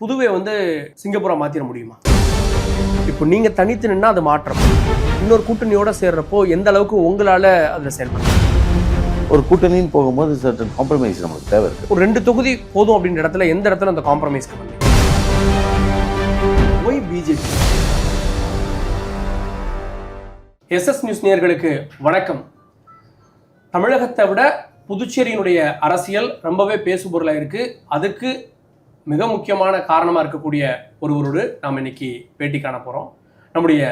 புதுவை சிங்கப்பூரா மாத்திர முடியுமா? இப்போ நீங்க தனித்து நின்னா அது மாற்றம். இன்னொரு கூட்டணியோட சேர்றப்போ எந்த அளவுக்கு உங்களால அதுல செயல்பட ஒரு கூட்டணின்னு போகும்போது சர்டன் காம்ப்ரமைஸ் நமக்கு தேவை இருக்கு. ஒரு 2 தொகுதி போதும் அப்படின்ற இடத்துல எந்த இடத்துல அந்த காம்ப்ரமைஸ்க்கு வந்து ஒய் பிஜேபி? எஸ்எஸ் நியூஸ் நேயர்களுக்கு வணக்கம். தமிழகத்தை விட புதுச்சேரியினுடைய அரசியல் ரொம்பவே பேசுபொருளாக இருக்கு. அதுக்கு மிக முக்கியமான காரணமாக இருக்கக்கூடிய ஒருவரோடு நாம் இன்னைக்கு பேட்டி காண போகிறோம். நம்முடைய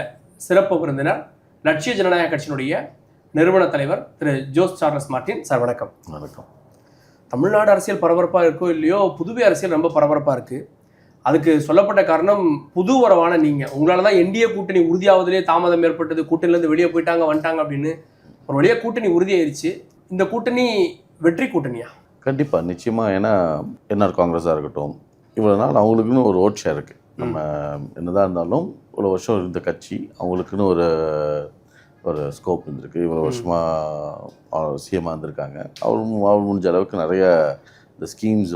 சிறப்பு விருந்தினர் லட்சிய ஜனநாயக கட்சியினுடைய நிறுவன தலைவர் திரு ஜோஸ் சார்லஸ் மார்ட்டின் சார். வணக்கம். வணக்கம். தமிழ்நாடு அரசியல் பரபரப்பாக இருக்கோ இல்லையோ, புதுவை அரசியல் ரொம்ப பரபரப்பாக இருக்குது. அதுக்கு சொல்லப்பட்ட காரணம் புது வரவான நீங்கள். உங்களால் தான் என்டிஏ கூட்டணி உறுதியாவதிலே தாமதம் ஏற்பட்டது. கூட்டணிலேருந்து வெளியே போயிட்டாங்க வந்துட்டாங்க அப்படின்னு ஒரு வழியாக கூட்டணி உறுதியாயிருச்சு. இந்த கூட்டணி வெற்றி கூட்டணியா? கண்டிப்பாக, நிச்சயமாக. ஏன்னா என்ஆர் காங்கிரஸாக இருக்கட்டும், இவ்வளோ நாள் அவங்களுக்குன்னு ஒரு ஓட் ஷேர் இருக்குது. நம்ம என்னதான் இருந்தாலும் இவ்வளோ வருஷம் இருந்த கட்சி அவங்களுக்குன்னு ஒரு ஸ்கோப் இருந்திருக்கு. இவ்வளோ வருஷமாக சிஎம்மாக இருந்திருக்காங்க. அவர் முடிஞ்ச அளவுக்கு நிறைய இந்த ஸ்கீம்ஸ்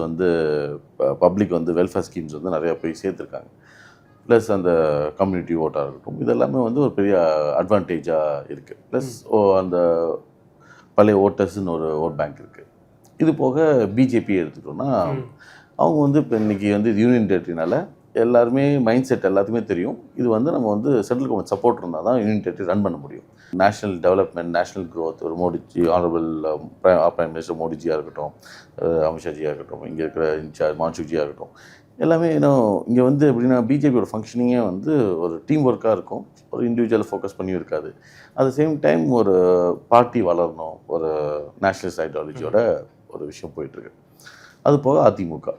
பப்ளிக் வெல்ஃபேர் ஸ்கீம்ஸ் நிறையா போய் சேர்த்துருக்காங்க. ப்ளஸ் அந்த கம்யூனிட்டி ஓட்டாக இருக்கட்டும், இதெல்லாமே ஒரு பெரிய அட்வான்டேஜாக இருக்குது. ப்ளஸ் அந்த பழைய ஓட்டர்ஸ்ன்னு ஒரு ஓட் பேங்க் இருக்குது. இது போக பிஜேபி எடுத்துக்கிட்டோம்னா அவங்க இப்போ இன்றைக்கி யூனியன் டெரிட்டரினால எல்லாருமே மைண்ட் செட் எல்லாத்துக்குமே தெரியும். இது நம்ம சென்ட்ரல் கவர்மெண்ட் சப்போர்ட் இருந்தால் தான் யூனியன் டெரிட்டரி ரன் பண்ண முடியும். நேஷனல் டெவலப்மெண்ட், நேஷனல் க்ரோத், ஒரு மோடிஜி, ஆனரபிள் பிரைம் மினிஸ்டர் மோடிஜியாக இருக்கட்டும், அமித்ஷாஜியாக இருக்கட்டும், இங்கே இருக்கிற இன்சார்ஜ் மான்சூக்ஜியாக இருக்கட்டும், எல்லாமே இங்கே எப்படின்னா பிஜேபியோட ஃபங்க்ஷனிங்கே ஒரு டீம் ஒர்க்காக இருக்கும். ஒரு இண்டிவிஜுவல் ஃபோக்கஸ் பண்ணியும் இருக்காது. அட் த சேம் டைம் ஒரு பார்ட்டி வளரணும், ஒரு நேஷ்னலிஸ்ட் ஐடியாலஜியோட ஒரு விஷயம் போயிட்டுருக்கு. அது போக அதிமுக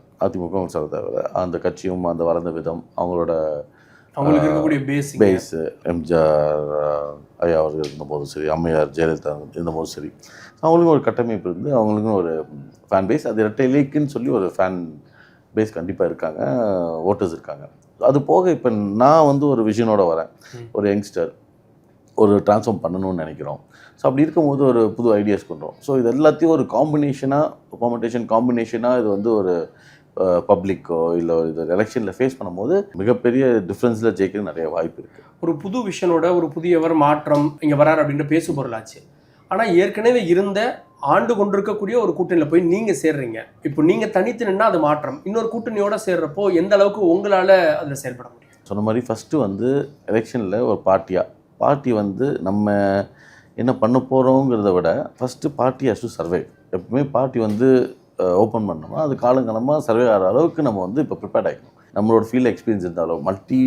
சொல்ல தேவை. அந்த கட்சியும் அந்த வளர்ந்த விதம், அவங்களுக்கு இருக்கக்கூடிய பேஸு எம்ஜிஆர் ஐயா அவர்கள் இருந்தபோதும் சரி, அம்மையார் ஜெயலலிதா இருந்தபோதும் சரி, அவங்களுக்கும் ஒரு கட்டமைப்பு இருந்து அவங்களுக்கும் ஒரு ஃபேன் பேஸ், அது இரட்டை இலைக்குன்னு சொல்லி ஒரு ஃபேன் பேஸ் கண்டிப்பாக இருக்காங்க, ஓட்டர்ஸ் இருக்காங்க. அது போக இப்போ நான் ஒரு விஷனோட வரேன். ஒரு யங்ஸ்டர் ஒரு ட்ரான்ஸ்ஃபார்ம் பண்ணணும்னு நினைக்கிறோம். ஸோ அப்படி இருக்கும்போது ஒரு புது ஐடியாஸ் பண்ணுறோம். ஸோ இது எல்லாத்தையும் ஒரு காம்பினேஷனாக இது ஒரு பப்ளிக்கோ இல்லை இது எலெக்ஷனில் ஃபேஸ் பண்ணும்போது மிகப்பெரிய டிஃப்ரென்ஸில் ஜெயிக்க நிறைய வாய்ப்பு இருக்குது. ஒரு புது விஷனோட ஒரு புதியவர் மாற்றம் இங்கே வராரு அப்படின்ற பேசு பொருளாச்சு. ஆனால் ஏற்கனவே இருந்த ஆண்டு கொண்டிருக்கக்கூடிய ஒரு கூட்டணியில் போய் நீங்கள் சேர்றீங்க. இப்போ நீங்கள் தனித்து நின்னா அது மாற்றம். இன்னொரு கூட்டணியோட சேர்றப்போ எந்த அளவுக்கு உங்களால் அதில் செயல்பட முடியும்? சொன்ன மாதிரி ஃபஸ்ட்டு எலெக்ஷனில் ஒரு பார்ட்டி நம்ம என்ன பண்ண போகிறோங்கிறத விட first party has to survey. எப்பவுமே பார்ட்டி ஓப்பன் பண்ணோம்னா அது காலங்காலமாக சர்வே ஆகிற அளவுக்கு நம்ம இப்போ ப்ரிப்பேர்ட் ஆகிக்கணும். நம்மளோட ஃபீல்டு எக்ஸ்பீரியன்ஸ் இருந்தாலும், மல்டி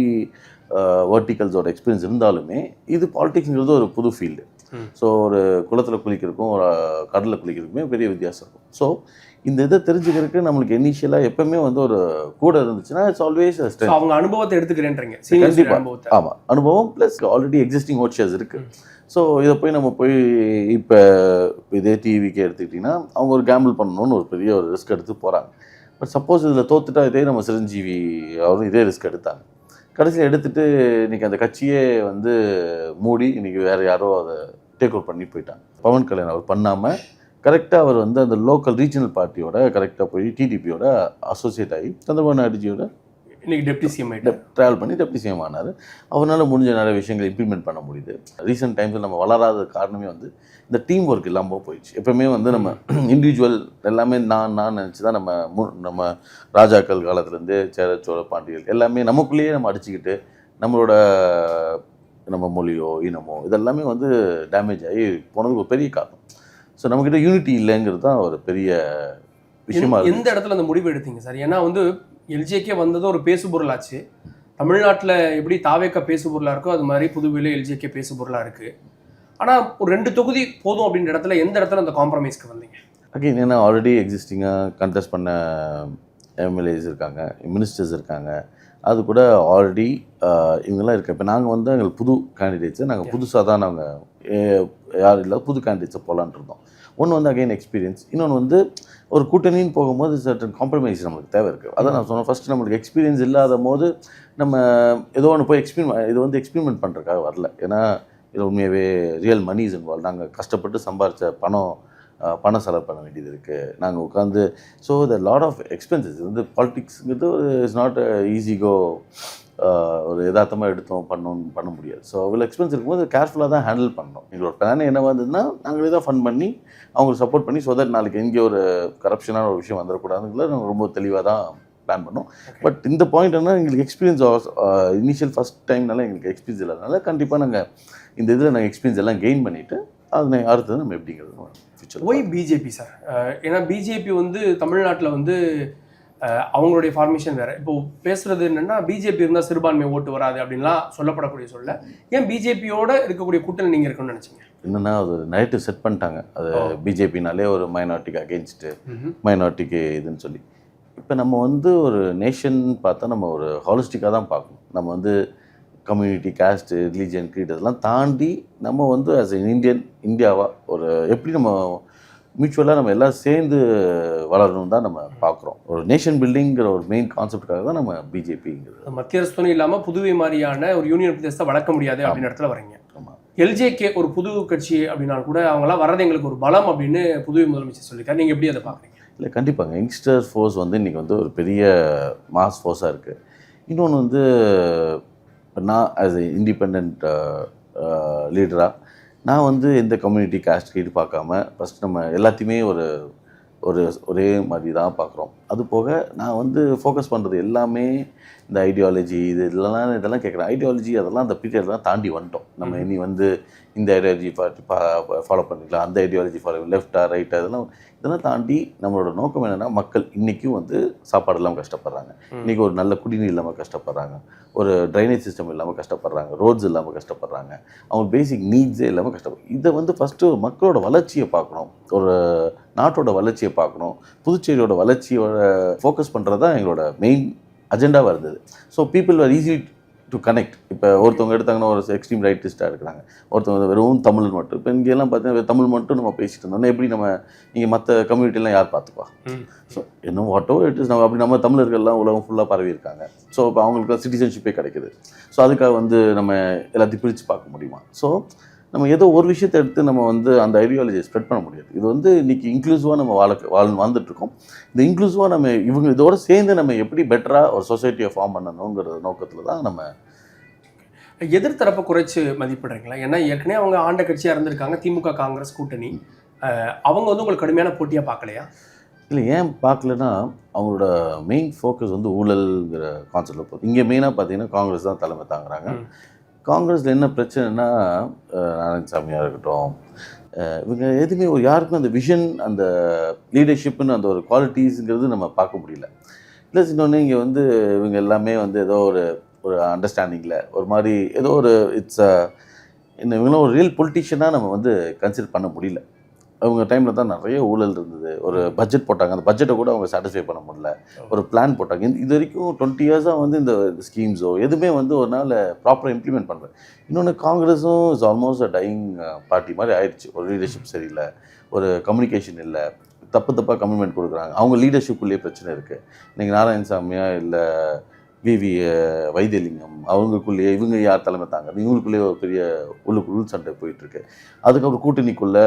வெர்டிகல்ஸோட எக்ஸ்பீரியன்ஸ் இருந்தாலுமே, இது பாலிடிக்ஸ்ங்கிறது ஒரு புது ஃபீல்டு. ஸோ ஒரு குளத்தில் குளிக்கிறதுக்கும் ஒரு கடலில் குளிக்கிறதுக்குமே பெரிய வித்தியாசம் இருக்கும். ஸோ இந்த இதை தெரிஞ்சுக்கிறதுக்கு நம்மளுக்கு இனிஷியலாக எப்பவுமே ஒரு கூட இருந்துச்சுன்னா இட்ஸ் ஆல்வேஸ் அவங்க அனுபவத்தை எடுத்துக்கிறேன்றீங்க. கண்டிப்பாக. ஆமாம், அனுபவம் ப்ளஸ் ஆல்ரெடி எக்ஸிஸ்டிங் ஓட்ஷர்ஸ் இருக்குது. ஸோ இதை நம்ம இப்போ இதே டிவிக்கே எடுத்துக்கிட்டிங்கன்னா அவங்க ஒரு கேம்பிள் பண்ணணும்னு ஒரு பெரிய ஒரு ரிஸ்க் எடுத்து போகிறாங்க. பட் சப்போஸ் இதில் தோத்துட்டா இதே நம்ம சிரஞ்சீவி அவரும் இதே ரிஸ்க் எடுத்தாங்க. கடைசியில் எடுத்துகிட்டு இன்றைக்கி அந்த கட்சியே மூடி இன்றைக்கி வேறு யாரோ அதை டேக் ஓவர் பண்ணி போயிட்டாங்க. பவன் கல்யாண் அவர் பண்ணாமல் கரெக்டாக அவர் அந்த லோக்கல் ரீஜனல் பார்ட்டியோட கரெக்டாக போய் டிடிபியோட அசோசியேட் ஆகி சந்திரபாபு நாயுடுஜியோட இன்றைக்கி டெப்டி சிஎம் ட்ராவல் பண்ணி டெப்டி சிஎம் ஆனார். அவரால் முடிஞ்ச நிறைய விஷயங்களை இம்ப்ளிமெண்ட் பண்ண முடியுது. ரீசெண்ட் டைம்ஸில் நம்ம வளராத காரணமே இந்த டீம் ஒர்க் இல்லாமல் போயிடுச்சு. எப்போவுமே நம்ம இண்டிவிஜுவல் எல்லாமே நான் நினச்சி தான் நம்ம ராஜாக்கள் காலத்துலேருந்து சேர சோழ பாண்டியர்கள் எல்லாமே நமக்குள்ளேயே நம்ம அடிச்சுக்கிட்டு நம்ம மொழியோ இனமோ இதெல்லாமே டேமேஜ் ஆகி போனதுக்கு ஒரு பெரிய காரணம். ஸோ நம்மக்கிட்ட யூனிட்டி இல்லைங்கிறது தான் ஒரு பெரிய விஷயமா. எந்த இடத்துல அந்த முடிவு எடுத்தீங்க சார்? ஏன்னா எல்ஜேகே வந்தது ஒரு பேசுபொருளாச்சு. தமிழ்நாட்டில் எப்படி தாவேக்கா பேசுபொருளாக இருக்கோ அது மாதிரி புதுவையில் எல்ஜேகே பேசுபொருளாக இருக்குது. ஆனால் ஒரு 2 தொகுதி போதும் அப்படின்ற இடத்துல எந்த இடத்துல அந்த காம்ப்ரமைஸ்க்கு வந்தீங்க? அகைன் ஏன்னா ஆல்ரெடி எக்ஸிஸ்டிங்காக கண்டெஸ்ட் பண்ண எம்எல்ஏஸ் இருக்காங்க, மினிஸ்டர்ஸ் இருக்காங்க. அது கூட ஆல்ரெடி இவங்கெல்லாம் இருக்குது. இப்போ நாங்கள் எங்களுக்கு புது கேண்டிடேட்ஸை நாங்கள் புதுசாக தான் நாங்கள் யாரும் இல்லை புது கேண்டிடேட்ஸை போகலான் இருந்தோம். ஒன்று அகைன் எக்ஸ்பீரியன்ஸ், இன்னொன்று ஒரு கூட்டணின்னு போகும்போது சர்டன் காம்ப்ரமைஸ் நம்மளுக்கு தேவை இருக்குது. அதான் நான் சொன்னேன், ஃபஸ்ட்டு நம்மளுக்கு எக்ஸ்பீரியன்ஸ் இல்லாத போது நம்ம ஏதோ ஒன்று போய் எக்ஸ்பெரிமெண்ட் பண்ணுறதுக்காக வரல. ஏன்னா இது உண்மையாகவே ரியல் மணி இஸ் இன்வால்வ். நாங்கள் கஷ்டப்பட்டு சம்பாரித்த பணம் பணம் செலவு பண்ண வேண்டியது இருக்குது. நாங்கள் உட்காந்து so the lot of expenses வந்து பாலிடிக்ஸுங்கிறது ஒரு இட்ஸ் நாட் ஈஸி கோ ஒரு யதார்த்தமாக எடுத்தோம் பண்ண முடியாது. ஸோ அவ்வளோ எக்ஸ்பென்ஸ் இருக்கும்போது கேர்ஃபுல்லாக தான் ஹேண்டில் பண்ணணும். எங்களோட பிளான் என்ன வந்ததுன்னா நாங்களே தான் ஃபண்ட் பண்ணி அவங்களுக்கு சப்போர்ட் பண்ணி ஸோ தட் நாளைக்கு எங்கே ஒரு கரப்ஷனான ஒரு விஷயம் வந்துடக்கூடாதுங்கள நாங்கள் ரொம்ப தெளிவாக தான் பிளான் பண்ணோம். பட் இந்த பாயிண்ட் என்ன எங்களுக்கு எக்ஸ்பீரியன்ஸ் இனிஷியல் ஃபஸ்ட் டைம்னால எங்களுக்கு எக்ஸ்பீரியன்ஸ் இல்லாதனால கண்டிப்பாக நாங்கள் இந்த இதில் நாங்கள் எக்ஸ்பீரியன்ஸ் எல்லாம் கெயின் பண்ணிவிட்டு அது அடுத்தது நம்ம எப்படிங்கிறது ஃபியூச்சர். Why BJP sir? ஏன்னா பிஜேபி வந்து தமிழ்நாட்டில் வந்து அவங்களுடைய ஃபார்மேஷன் வேறு. இப்போ பேசுகிறது என்னென்னா பிஜேபி இருந்தால் சிறுபான்மை ஓட்டு வராது அப்படின்லாம் சொல்லப்படக்கூடிய சொல்ல ஏன் பிஜேபியோட இருக்கக்கூடிய கூட்டணி நீங்கள் இருக்கணும்னு நினச்சிங்க? என்னென்னா அது நைட்டு செட் பண்ணிட்டாங்க. அது பிஜேபினாலே ஒரு மைனாரிட்டிக்கு அகெயின்ஸ்ட்டு மைனாரிட்டிக்கு இதுன்னு சொல்லி. இப்போ நம்ம வந்து ஒரு நேஷன் பார்த்தா நம்ம ஒரு ஹாலிஸ்டிக்காக தான் பார்க்கணும். நம்ம வந்து கம்யூனிட்டி, காஸ்ட்டு, ரிலீஜியன், க்ரீட் இதெல்லாம் தாண்டி நம்ம வந்து ஆஸ் எ இந்தியாவாக ஒரு எப்படி நம்ம மியூச்சுவலாக நம்ம எல்லாம் சேர்ந்து வளரணும் தான் நம்ம பார்க்குறோம். ஒரு நேஷன் பில்டிங்கிற ஒரு மெயின் கான்செப்டுக்காக தான் நம்ம பிஜேபிங்கிறது. மத்திய அரசு துணை இல்லாமல் புதுவை மாதிரியான ஒரு யூனியன் பிரதேசத்தை வளர்க்க முடியாது அப்படின்னு இடத்துல வரீங்க. ஆமாம். எல்ஜேகே ஒரு புது கட்சி அப்படின்னாலும் கூட அவங்களாம் வர்றது எங்களுக்கு ஒரு பலம் அப்படின்னு புதுவை முதலமைச்சர் சொல்லியிருக்காரு. நீங்கள் எப்படி அதை பார்க்குறீங்க? இல்லை கண்டிப்பாங்க. யங்ஸ்டர் ஃபோர்ஸ் வந்து இன்றைக்கி வந்து ஒரு பெரிய மாஸ் ஃபோர்ஸாக இருக்குது. இன்னொன்று வந்து நான் ஆஸ் எ இண்டிபெண்ட் லீடராக நான் வந்து எந்த கம்யூனிட்டி காஸ்ட் கீடு பார்க்காம ஃபஸ்ட் நம்ம எல்லாத்தையுமே ஒரே மாதிரி தான் பார்க்குறோம். அது போக நான் வந்து ஃபோக்கஸ் பண்ணுறது எல்லாமே இந்த ஐடியாலஜி இதெல்லாம் கேட்குறேன். ஐடியாலஜி அதெல்லாம் அந்த பீரியட்லாம் தாண்டி வந்துட்டோம். நம்ம இனி வந்து இந்த ஐடியாலஜி ஃபாலோ பண்ணிக்கலாம், அந்த ஐடியாலஜி ஃபாலோ லெஃப்டா ரைட்டா இதெல்லாம் தாண்டி நம்மளோட நோக்கம் என்னென்னா மக்கள் இன்றைக்கும் வந்து சாப்பாடு இல்லாமல் கஷ்டப்படுறாங்க, இன்றைக்கி ஒரு நல்ல குடிநீர் இல்லாமல் கஷ்டப்படுறாங்க, ஒரு ட்ரைனேஜ் சிஸ்டம் இல்லாமல் கஷ்டப்படுறாங்க, ரோட்ஸ் இல்லாமல் கஷ்டப்படுறாங்க, அவங்க பேசிக் நீட்ஸே இல்லாமல் கஷ்டப்படுறாங்க. இதை வந்து ஃபஸ்ட்டு மக்களோட வளர்ச்சியை பார்க்கணும், ஒரு நாட்டோட வளர்ச்சியை பார்க்கணும், புதுச்சேரியோட வளர்ச்சியோட ஃபோக்கஸ் பண்ணுறது தான் எங்களோட மெயின் அஜெண்டாவாக இருந்தது. So people are easy to connect. இப்போ ஒருத்தவங்க எடுத்தாங்கன்னா ஒரு எக்ஸ்ட்ரீம் ரைட்டிஸ்டாக இருக்கிறாங்க, ஒருத்தவங்க வெறும் தமிழ் மட்டும். இப்போ இங்கெல்லாம் பார்த்தீங்கன்னா தமிழ் மட்டும் நம்ம பேசிட்டு இருந்தோம்னா எப்படி நம்ம இங்கே மற்ற கம்யூனிட்டிலாம் யார் பார்த்துப்பா? ஸோ இன்னும் வாட்டோ இட் இஸ் நம்ம அப்படி நம்ம தமிழர்கள்லாம் உலகம் ஃபுல்லாக பரவி இருக்காங்க. ஸோ இப்போ அவங்களுக்கு சிட்டிசன்ஷிப்பே கிடைக்குது. ஸோ அதுக்காக வந்து நம்ம எல்லாத்தையும் பிரித்து பார்க்க முடியுமா? ஸோ நம்ம ஏதோ ஒரு விஷயத்தை எடுத்து நம்ம வந்து அந்த ஐடியாலஜியை ஸ்ப்ரெட் பண்ண முடியாது. இது வந்து இன்றைக்கி இன்க்ளூசிவாக நம்ம வாழ்ந்துட்டுருக்கோம். இந்த இன்க்ளூசிவாக நம்ம இவங்க இதோடு சேர்ந்து நம்ம எப்படி பெட்டராக ஒரு சொசைட்டியை ஃபார்ம் பண்ணணுங்கிற நோக்கத்தில் தான் நம்ம எதிர்த்தரப்பை குறைச்சி மதிப்பிடுறீங்களா? ஏன்னா ஏற்கனவே அவங்க ஆண்ட கட்சியாக இருந்திருக்காங்க, திமுக காங்கிரஸ் கூட்டணி. அவங்க வந்து உங்களுக்கு கடுமையான போட்டியாக பார்க்கலையா? இல்லை, ஏன் பார்க்கலன்னா அவங்களோட மெயின் ஃபோக்கஸ் வந்து ஊழல்ங்கிற கான்செப்டில் போகுது. இங்கே மெயினாக பார்த்தீங்கன்னா காங்கிரஸ் தான் தலைமை தாங்குறாங்க. காங்கிரஸில் என்ன பிரச்சனைனா நாராயணசாமியாக இருக்கட்டும், இவங்க எதுவுமே ஒரு யாருக்கும் அந்த விஷன், அந்த லீடர்ஷிப்புன்னு அந்த ஒரு குவாலிட்டிஸுங்கிறது நம்ம பார்க்க முடியல. ப்ளஸ் இன்னொன்று இங்கே வந்து இவங்க எல்லாமே வந்து ஏதோ ஒரு அண்டர்ஸ்டாண்டிங்கில் ஒரு மாதிரி ஏதோ ஒரு இன்னும் இவங்களும் ஒரு ரியல் பொலிட்டிஷியனாக நம்ம வந்து கன்சிடர் பண்ண முடியல. அவங்க டைமில் தான் நிறைய ஊழல் இருந்தது. ஒரு பட்ஜெட் போட்டாங்க, அந்த பட்ஜெட்டை கூட அவங்க சாட்டிஸ்ஃபை பண்ண முடியல. ஒரு பிளான் போட்டாங்க. இது வரைக்கும் 20 இயர்ஸாக வந்து இந்த ஸ்கீம்ஸோ எதுவுமே வந்து ஒரு நாள் ப்ராப்பராக இம்ப்ளிமெண்ட் பண்ணுறேன். இன்னொன்று காங்கிரஸும் is almost a dying party மாதிரி ஆயிடுச்சு. ஒரு லீடர்ஷிப் சரியில்லை, ஒரு கம்யூனிகேஷன் இல்லை, தப்பாக கமிட்மெண்ட் கொடுக்குறாங்க. அவங்க லீடர்ஷிப்புக்குள்ளேயே பிரச்சனை இருக்குது. இன்றைக்கி நாராயணசாமியா இல்லை விவி வைத்தியலிங்கம் அவங்களுக்குள்ளேயே இவங்க யார் தலைமை தாங்க, இவங்களுக்குள்ளேயே ஒரு பெரிய உள் சண்டை போயிட்டுருக்கு. அதுக்கப்புறம் கூட்டணிக்குள்ளே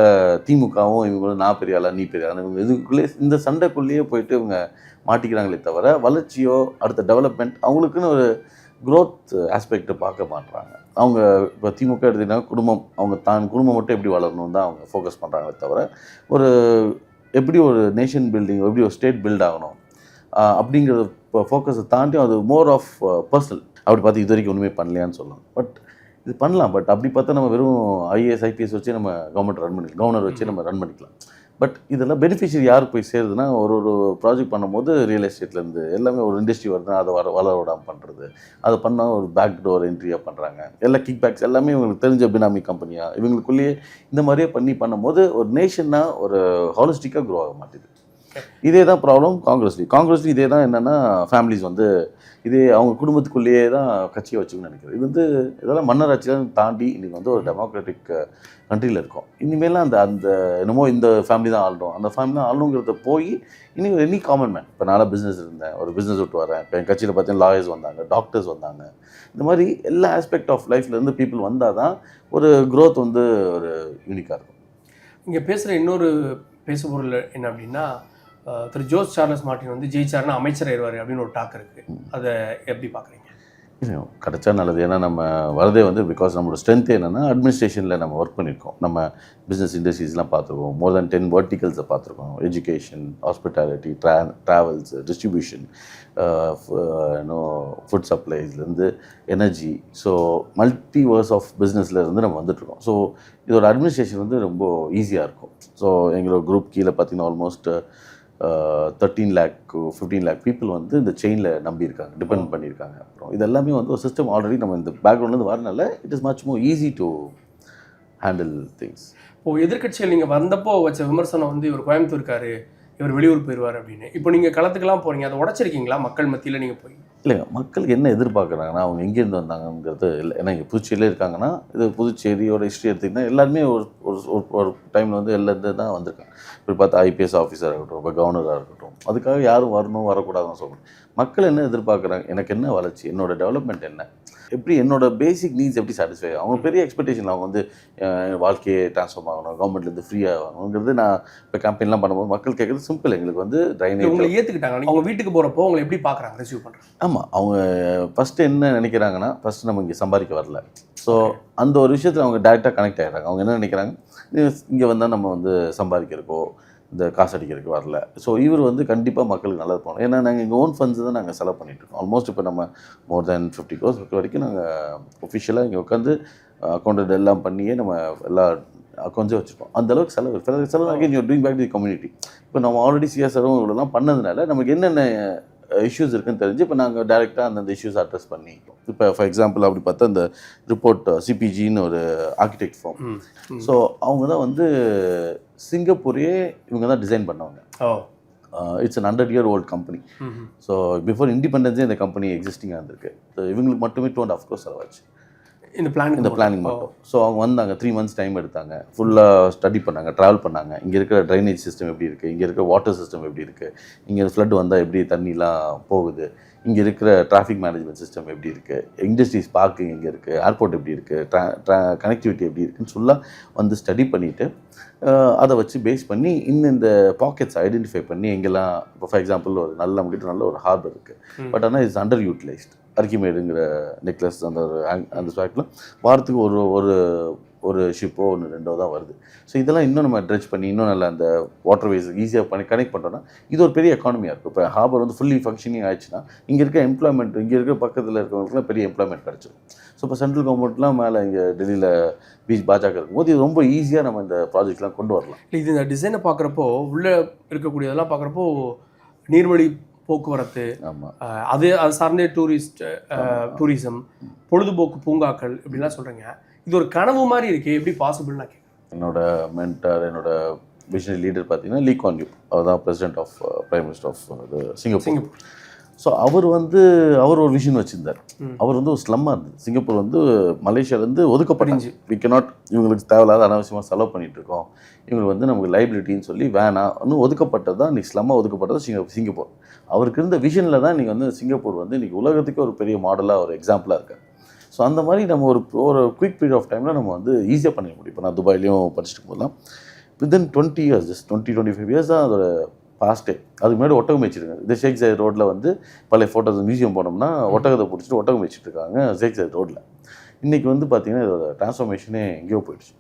திமுகவும் இவங்களும் நான் பெரிய ஆளா நீ பெரிய ஆளா, இவங்க இதுக்குள்ளேயே இந்த சண்டைக்குள்ளேயே போயிட்டு இவங்க மாட்டிக்கிறாங்களே தவிர வளர்ச்சியோ அடுத்த டெவலப்மெண்ட் அவங்களுக்குன்னு ஒரு க்ரோத் ஆஸ்பெக்டை பார்க்க மாட்டுறாங்க. அவங்க இப்போ திமுக எடுத்துக்கிட்டாங்க, குடும்பம், அவங்க குடும்பம் மட்டும் எப்படி வளரணும் தான் அவங்க ஃபோக்கஸ் பண்ணுறாங்களே தவிர ஒரு எப்படி ஒரு நேஷன் பில்டிங், எப்படி ஒரு ஸ்டேட் பில்ட் ஆகணும் அப்படிங்கிறத ஃபோக்கஸை தாண்டி அது மோர் ஆஃப் பர்சனல். அப்படி பார்த்து இது வரைக்கும் ஒன்றுமே பண்ணலையான்னு சொல்லலாம். பட் இது பண்ணலாம். பட் அப்படி பார்த்தா நம்ம வெறும் ஐஏஎஸ் ஐபிஎஸ் வச்சு நம்ம கவர்னர் வச்சு நம்ம ரன் பண்ணிக்கலாம். பட் இதெல்லாம் பெனிஃபிஷியரி யாருக்கு போய் சேருதுன்னா ஒரு ப்ராஜெக்ட் பண்ணும்போது ரியல் எஸ்டேட்லேருந்து எல்லாமே ஒரு இண்டஸ்ட்ரி வருதுன்னா அதை வளர விடாமல் பண்ணுறது, அதை பண்ணால் ஒரு பேக் டோர் என்ட்ரியாக பண்ணுறாங்க. எல்லா கிக் பேக்ஸ் எல்லாமே இவங்களுக்கு தெரிஞ்ச பினாமி கம்பெனியாக இவங்களுக்குள்ளேயே இந்த மாதிரியே பண்ணும்போது ஒரு நேஷனாக ஒரு ஹாலிஸ்டிக்காக க்ரோ ஆக மாட்டேது. இதே தான் ப்ராப்ளம் காங்கிரஸ்லேயும் இதே தான். என்னென்னா ஃபேமிலிஸ் வந்து இதே அவங்க குடும்பத்துக்குள்ளேயே தான் கட்சியை வச்சுக்கணும்னு நினைக்கிறேன். இது வந்து இதெல்லாம் மன்னராட்சியெலாம் தாண்டி இன்றைக்கி வந்து ஒரு டெமோக்ராட்டிக் கண்ட்ரியில் இருக்கும். இனிமேலாம் அந்த என்னமோ இந்த ஃபேமிலி தான் ஆளணும், அந்த ஃபேமிலி தான் ஆளணுங்கிறத போய் எனி காமன் மேன். இப்போ நான் பிஸ்னஸ் இருந்தேன், ஒரு பிஸ்னஸ் விட்டு வரேன். இப்போ என் கட்சியில் பார்த்தீங்கன்னா லாயர்ஸ் வந்தாங்க, டாக்டர்ஸ் வந்தாங்க. இந்த மாதிரி எல்லா ஆஸ்பெக்ட் ஆஃப் லைஃப்லேருந்து பீப்புள் வந்தால் தான் ஒரு க்ரோத் வந்து ஒரு யூனிக்காக இருக்கும். இங்கே பேசுகிற இன்னொரு பேசுபொருள் என்ன அப்படின்னா திரு ஜோஸ் சார்லஸ் மார்ட்டின் வந்து ஜெயிச்சாருன்னா அமைச்சர் ஆயிடுவார் அப்படின்னு ஒரு டாக் இருக்குது. அதை எப்படி பார்க்குறீங்க? கிடைச்சா நல்லது. ஏன்னா நம்ம வரதே வந்து பிகாஸ் நம்மளோட ஸ்ட்ரென்த் என்னென்னா அட்மினிஸ்ட்ரேஷனில் நம்ம ஒர்க் பண்ணியிருக்கோம். நம்ம பிஸ்னஸ் இண்டஸ்ட்ரீஸ்லாம் பார்த்துருக்கோம். மோர் தென் 10 வெர்டிகல்ஸை பார்த்துருக்கோம். Education, hospitality, travels, distribution, food சப்ளைஸ்லேருந்து எனர்ஜி. ஸோ மல்டிவர்ஸ் ஆஃப் பிஸ்னஸ்லேருந்து நம்ம வந்துட்டுருக்கோம். ஸோ இதோட அட்மினிஸ்ட்ரேஷன் வந்து ரொம்ப ஈஸியாக இருக்கும். ஸோ எங்களோட குரூப் கீழே பார்த்தீங்கன்னா almost 13 lakh to 15 lakh people வந்து இந்த செயினில் நம்பியிருக்காங்க, டிபெண்ட் பண்ணியிருக்காங்க. அப்புறம் இது எல்லாமே வந்து ஒரு சிஸ்டம் ஆல்ரெடி நம்ம இந்த பேக்ரவுண்ட்லேருந்து வரனால it is much more easy to handle things. இப்போது எதிர்கட்சிகள் நீங்கள் வந்தப்போ வச்ச விமர்சனம் வந்து இவர் கோயம்புத்தூர் இருக்காரு, இவர் வெளியூர் போயிடுவார் அப்படின்னு. இப்போ நீங்கள் களத்துக்கெல்லாம் போகிறீங்க, அதை உடச்சிருக்கீங்களா மக்கள் மத்தியில் நீங்கள் போய்? இல்லைங்க, மக்களுக்கு என்ன எதிர்பார்க்குறாங்கன்னா அவங்க எங்கேருந்து வந்தாங்கங்கிறது இல்லை. ஏன்னா இங்கே புதுச்சேரியிலே இருக்காங்கன்னா இது புதுச்சேரியோட ஹிஸ்ட்ரி எடுத்திங்கன்னா எல்லாருமே ஒரு டைமில் வந்து எல்லாருந்து தான் வந்திருக்காங்க. இப்போ பார்த்தா ஐபிஎஸ் ஆஃபீஸராக இருக்கட்டும், இப்போ கவர்னராக இருக்கட்டும், அதுக்காக யாரும் வரணும் வரக்கூடாதுன்னு சொல்லணும். மக்கள் என்ன எதிர்பார்க்குறாங்க, எனக்கு என்ன வளர்ச்சி, என்னோட டெவலப்மெண்ட் என்ன, எப்படி என்னோட பேசிக் நீட்ஸ் எப்படி சாட்டிஸ்ஃபை ஆகும். அவங்க பெரிய எக்ஸ்பெக்டேஷன், அவங்க வந்து வாழ்க்கையை ட்ரான்ஸ்ஃபார்ம் ஆகணும், கவர்மெண்ட்லேருந்து ஃப்ரீயாக ஆகணுங்கிறது. நான் இப்போ கேம்பெயின்லாம் பண்ணும்போது மக்கள் கேட்குறது சிம்பிள், எங்களுக்கு வந்து ட்ரைனேஜ். உங்களை ஏற்றுக்கிட்டாங்க, அவங்க வீட்டுக்கு போகிறப்போ உங்களை எப்படி பார்க்குறாங்க, ரிசீவ் பண்ணுறாங்க? ஆமாம், அவங்க ஃபஸ்ட்டு என்ன நினைக்கிறாங்கன்னா, ஃபஸ்ட்டு நம்ம இங்கே சம்பாதிக்க வரல. ஸோ அந்த ஒரு விஷயத்தில் அவங்க டேரெக்டாக கனெக்ட் ஆகிடுறாங்க. அவங்க என்ன நினைக்கிறாங்க, இங்கே வந்தால் நம்ம வந்து சம்பாதிக்கிறக்கோ இந்த காசு அடிக்கிறதுக்கு வரல. ஸோ இவர் வந்து கண்டிப்பாக மக்களுக்கு நல்லது போகணும். ஏன்னா நாங்கள் எங்கள் ஓன் ஃபண்ட்ஸ் தான் நாங்கள் செலவு பண்ணிகிட்ருக்கோம். ஆல்மோஸ்ட் இப்போ நம்ம மோர் தென் 50 crores வரைக்கும் நாங்கள் ஒஃபிஷியலாக இங்கே உட்காந்து அக்கௌண்ட் எல்லாம் பண்ணியே நம்ம எல்லா அக்கௌண்ட்ஸே வச்சுருக்கோம். அந்தளவுக்கு செலவு again you're doing back to the community. இப்போ நம்ம ஆல்ரெடி சிஎஸ்ஆரும் இவ்வளோலாம் பண்ணதுனால நமக்கு என்னென்ன இஷ்யூஸ் இருக்குன்னு தெரிஞ்சு இப்போ நாங்கள் டேரெக்டாக அந்தந்த இஷ்யூஸ் அட்ரஸ் பண்ணி, இப்போ ஃபார் எக்ஸாம்பிள் அப்படி பார்த்தா இந்த ரிப்போர்ட் சிபிஜின்னு ஒரு ஆர்கிடெக்ட் ஃபார்ம். ஸோ அவங்க தான் வந்து சிங்கப்பூரையே இவங்க தான் டிசைன் பண்ணவங்க. It's an 100-year-old company. So before இண்டிபெண்டன்ஸே இந்த கம்பெனி எக்ஸிஸ்டிங்காக இருந்திருக்கு. ஸோ இவங்களுக்கு மட்டுமே 2.5 crores செலவாச்சு இந்த பிளானிங் மட்டும். ஸோ அவங்க வந்தாங்க, 3 months டைம் எடுத்தாங்க, ஃபுல்லாக ஸ்டடி பண்ணாங்க, ட்ராவல் பண்ணாங்க. இங்கே இருக்கிற ட்ரைனேஜ் சிஸ்டம் எப்படி இருக்குது, இங்கே இருக்கிற வாட்டர் சிஸ்டம் எப்படி இருக்குது, இங்கே ஃப்ளட் வந்தால் எப்படி தண்ணிலாம் போகுது, இங்கே இருக்கிற டிராஃபிக் மேனேஜ்மெண்ட் சிஸ்டம் எப்படி இருக்குது, இண்டஸ்ட்ரீஸ் பார்க்கிங் எங்கே இருக்குது, ஏர்போர்ட் எப்படி இருக்குது, கனெக்டிவிட்டி எப்படி இருக்குன்னு ஃபுல்லாக வந்து ஸ்டடி பண்ணிவிட்டு அதை வச்சு பேஸ் பண்ணி இந்த பாக்கெட்ஸ் ஐடென்டிஃபை பண்ணி எங்கெல்லாம், இப்போ ஃபார் எக்ஸாம்பிள் ஒரு நம்மகிட்ட நல்ல ஒரு ஹார்பர் இருக்குது, பட் ஆனால் இட்ஸ் அண்டர் யூட்டிலைஸ்ட். அர்க்கிமேடுங்கிற நெக்லஸ் அந்த ஸ்பாட்டில் வாரத்துக்கு ஒரு ஷிப்போ 1-2 தான் வருது. ஸோ இதெல்லாம் இன்னும் நம்ம ட்ரெச் பண்ணி இன்னும் நல்லா அந்த வாட்டர்வேஸ் ஈஸியாக பண்ணி கனெக்ட் பண்ணுறோன்னா இது ஒரு பெரிய எக்கானமியாக இருக்கும். இப்போ ஹார்பர் வந்து ஃபுல்லி ஃபங்க்ஷனிங் ஆயிடுச்சுன்னா இங்கே இருக்க எம்ப்ளாய்மெண்ட், இங்கே இருக்க பக்கத்தில் இருக்கிறவங்களுக்குலாம் பெரிய எம்ப்ளாய்மெண்ட் கிடச்சிடும். ஸோ இப்போ சென்ட்ரல் கவர்மெண்ட்லாம் மேலே இங்கே டெல்லியில் பீச் பாஜக இருக்கும்போது இது ரொம்ப ஈஸியாக நம்ம இந்த ப்ராஜெக்ட்லாம் கொண்டு வரலாம். இது இந்த டிசைனை பார்க்குறப்போ உள்ளே இருக்கக்கூடியதெல்லாம் பார்க்குறப்போ நீர்வழி போக்குவரத்து, அது சார்ந்தே டூரிசம், பொழுதுபோக்கு பூங்காக்கள் இப்படிலாம் சொல்கிறீங்க. இது ஒரு கனவு மாதிரி இருக்குது, எப்படி பாசிபிள்னா கேட்குறேன். என்னோட மென்டார், என்னோட விஷனரி லீடர் பார்த்தீங்கன்னா லீ குவான் யூ. அவர் தான் president of prime minister of Singapore. So அவர் ஒரு விஷன் வச்சுருந்தார். அவர் வந்து ஒரு ஸ்லம்மாக இருந்தது. சிங்கப்பூர் வந்து மலேசியாவிலேருந்து ஒதுக்கப்பட்டுச்சு. வி கேனாட், இவங்களுக்கு தேவையில்லாத அனாவசியமாக செலவு பண்ணிகிட்ருக்கோம், இவங்களுக்கு வந்து நமக்கு லைபிலிட்டின்னு சொல்லி வேணாம், இன்னும் ஒதுக்கப்பட்டது தான் இன்றைக்கி ஸ்லம்மாக ஒதுக்கப்பட்டது சிங்கப்பூர். அவருக்கு இருந்த விஷனில் தான் இன்றைக்கி வந்து சிங்கப்பூர் வந்து இன்றைக்கி உலகத்துக்கு ஒரு பெரிய மாடலாக, ஒரு எக்ஸாம்பிளாக இருக்கார். ஸோ அந்த மாதிரி நம்ம ஒரு குயிக் பீரியட் ஆஃப் டைமில் நம்ம வந்து ஈஸியாக பண்ணிட முடியும். இப்போ நான் துபாயிலையும் படிச்சுட்டு போதெல்லாம் வித்தின் 20 years, ஜஸ்ட் 20-25 years தான் அதோட பாஸ்ட்டே. அதுக்கு முன்னாடி ஒட்டகம் வச்சுருக்காங்க. இந்த ஷேக் ஜாயத் ரோட்டில் வந்து பழைய ஃபோட்டோஸ் மியூசியம் போனோம்னா ஒட்டகத்தை பிடிச்சிட்டு ஒட்டகம் வச்சுட்டு இருக்காங்க ஷேக் ஜாயத் ரோட்டில். இன்றைக்கி வந்து பார்த்திங்கன்னா இதோட டிரான்ஸ்ஃபார்மேஷனே எங்கேயோ போயிடுச்சு.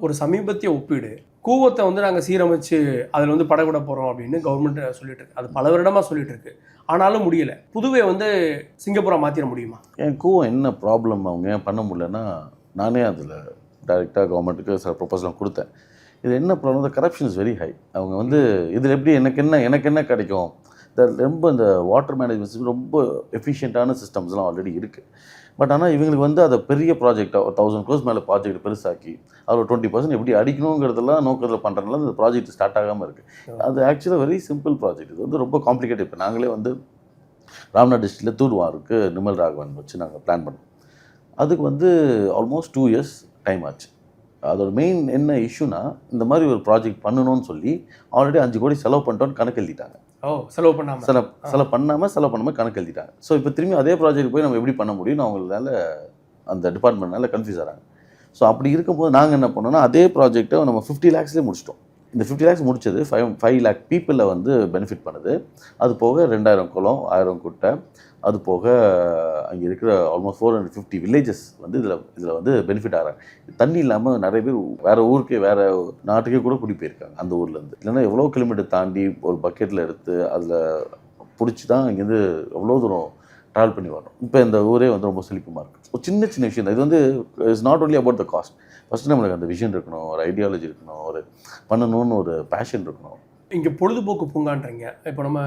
ஒரு சமீபத்திய ஒப்பீடு, கூவத்தை வந்து நாங்கள் சீரமைச்சு அதில் வந்து படகுட போகிறோம் அப்படின்னு கவர்மெண்ட் சொல்லிட்டு இருக்கு. அது பல வருடமாக சொல்லிட்டு இருக்கு, ஆனாலும் முடியலை. புதுவை வந்து சிங்கப்பூரை மாற்றிட முடியுமா? என் கூவம் என்ன ப்ராப்ளம் அவங்க ஏன் பண்ண முடியலன்னா, நானே அதில் டைரெக்டாக கவர்மெண்ட்டுக்கு சில ப்ரொபோசலாம் கொடுத்தேன். இது என்ன problem, corruption is very high. அவங்க வந்து இதில் எப்படி எனக்கு என்ன கிடைக்கும், ரொம்ப இந்த வாட்டர் மேனேஜ்மெண்ட் ரொம்ப எஃபிஷியண்ட்டான சிஸ்டம்ஸ்லாம் ஆல்ரெடி இருக்குது. பட் ஆனால் இவங்களுக்கு வந்து அதை பெரிய ப்ராஜெக்டாக 1000 crores மேலே ப்ராஜெக்ட் பெருசாக்கி அதில் 20% எப்படி அடிக்கணுங்கிறதெல்லாம் நோக்கத்தில் பண்ணுறதுனால இந்த ப்ராஜெக்ட் ஸ்டார்ட் ஆகாமல் இருக்குது. அது ஆக்சுவலாக வெரி சிம்பிள் ப்ராஜெக்ட். இது வந்து ரொம்ப காம்ப்ளிகேட்டட். இப்போ நாங்களே வந்து ராம்நாத் டிஸ்ட்ரிக்டில் தூர்வாருக்கு நிமல் ராகவன் வச்சு நாங்கள் பிளான் பண்ணோம். அதுக்கு வந்து ஆல்மோஸ்ட் 2 years டைம் ஆச்சு. அதோட மெயின் என்ன இஷ்யூனா, இந்த மாதிரி ஒரு ப்ராஜெக்ட் பண்ணணும்னு சொல்லி ஆல்ரெடி 5 கோடி செலவு பண்ணிட்டோன்னு கணக்கு எழுதிட்டாங்க. செலவு பண்ணாமல் கணக்கு எழுதிட்டாங்க. ஸோ இப்போ திரும்பி அதே ப்ராஜெக்ட் போய் நம்ம எப்படி பண்ண முடியும்னு அவங்களால அந்த டிபார்ட்மெண்ட்னால கன்ஃபியூஸ் ஆகிறாங்க. ஸோ அப்படி இருக்கும்போது நாங்கள் என்ன பண்ணோம்னா, அதே ப்ராஜெக்டை நம்ம 50 lakhsலேயே முடிச்சிட்டோம். இந்த 50 lakhs முடிச்சது 5 lakh பீப்புளை வந்து பெனிஃபிட் பண்ணுது. அது போக 2000 குளம், 1000 குட்டை, அது போக அங்கே இருக்கிற ஆல்மோஸ்ட் 450 வில்லேஜஸ் வந்து இதில் வந்து பெனிஃபிட் ஆகிறாங்க. தண்ணி இல்லாமல் நிறைய பேர் வேறு ஊருக்கே வேறு நாட்டுக்கே கூட குடி போயிருக்காங்க அந்த ஊர்லேருந்து. இல்லைன்னா எவ்வளோ கிலோமீட்டர் தாண்டி ஒரு பக்கெட்டில் எடுத்து அதில் பிடிச்சி தான் இங்கேருந்து எவ்வளோ தூரம் ட்ராவல் பண்ணி வரணும். இப்போ இந்த ஊரே வந்து ரொம்ப செழிப்புமாக இருக்குது. ஒரு சின்ன சின்ன விஷயம் தான் இது. வந்து it's not only about the cost. First நம்மளுக்கு அந்த விஷன் இருக்கணும், ஒரு ஐடியாலஜி இருக்கணும், ஒரு பண்ணணும்னு ஒரு பேஷன் இருக்கணும். இங்கே பொழுதுபோக்கு பூங்கான்றீங்க. இப்போ நம்ம